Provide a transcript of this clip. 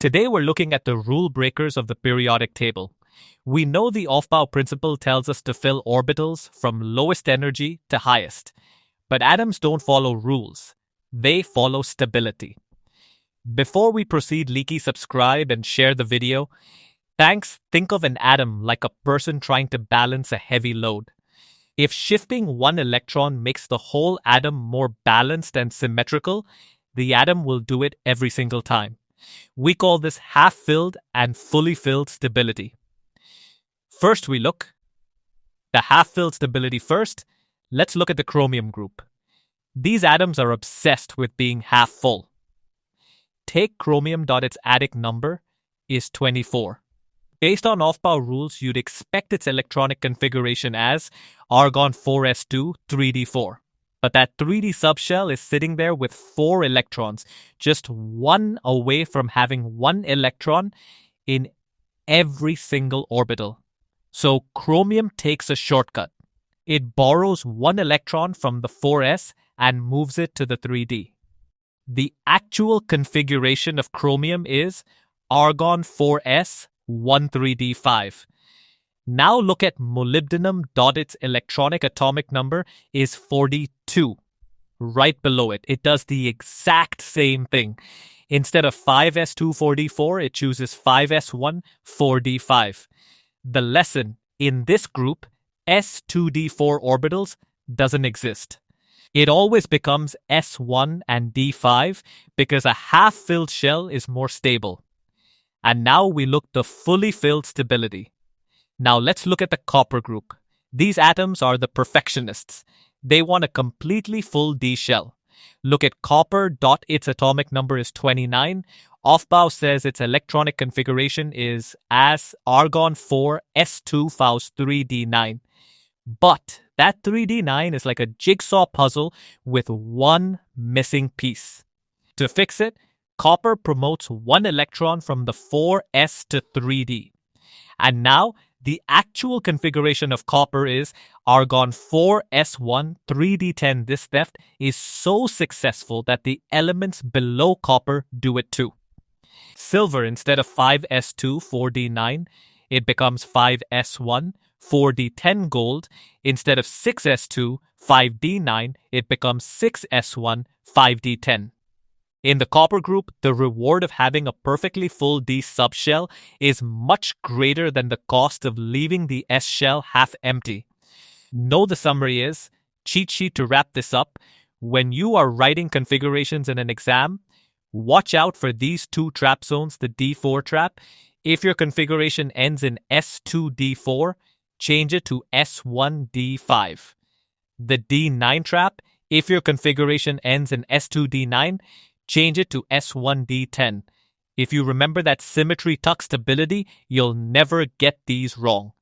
Today we're looking at the rule breakers of the periodic table. We know the Aufbau principle tells us to fill orbitals from lowest energy to highest. But atoms don't follow rules. They follow stability. Before we proceed, Leaky, subscribe and share the video. Thanks. Think of an atom like a person trying to balance a heavy load. If shifting one electron makes the whole atom more balanced and symmetrical, the atom will do it every single time. We call this half-filled and fully filled stability. First we look the half-filled stability first. Let's look at the chromium group. These atoms are obsessed with being half full. Take chromium. Its atomic number is 24. Based on Aufbau rules, you'd expect its electronic configuration as argon 4s2 3d4. But that 3D subshell is sitting there with 4 electrons, just one away from having 1 electron in every single orbital. So chromium takes a shortcut. It borrows 1 electron from the 4s and moves it to the 3D. The actual configuration of chromium is argon 4s 1 3d5. Now look at molybdenum. Its electronic atomic number is 42. Right below it, it does the exact same thing. Instead of 5s2 4d4, it chooses 5s1 4d5. The lesson: in this group, s2d4 orbitals doesn't exist. It always becomes s1 and d5 because a half-filled shell is more stable. And now we look the fully filled stability. Now let's look at the copper group. These atoms are the perfectionists. They want a completely full D shell. Look at copper. Its atomic number is 29. Aufbau says its electronic configuration is as argon 4 s2 Faust 3d9. But that 3d9 is like a jigsaw puzzle with one missing piece. To fix it, copper promotes 1 electron from the 4s to 3d. And now the actual configuration of copper is argon 4s1 3d10. This theft is so successful that the elements below copper do it too. Silver, instead of 5s2 4d9, it becomes 5s1 4d10. Gold, instead of 6s2 5d9, it becomes 6s1 5d10. In the copper group, the reward of having a perfectly full D subshell is much greater than the cost of leaving the S shell half empty. Know the summary is, cheat sheet to wrap this up, when you are writing configurations in an exam, watch out for these 2 trap zones, the D4 trap. If your configuration ends in S2D4, change it to S1D5. The D9 trap, if your configuration ends in S2D9, change it to S1D10. If you remember that symmetry tuck stability, you'll never get these wrong.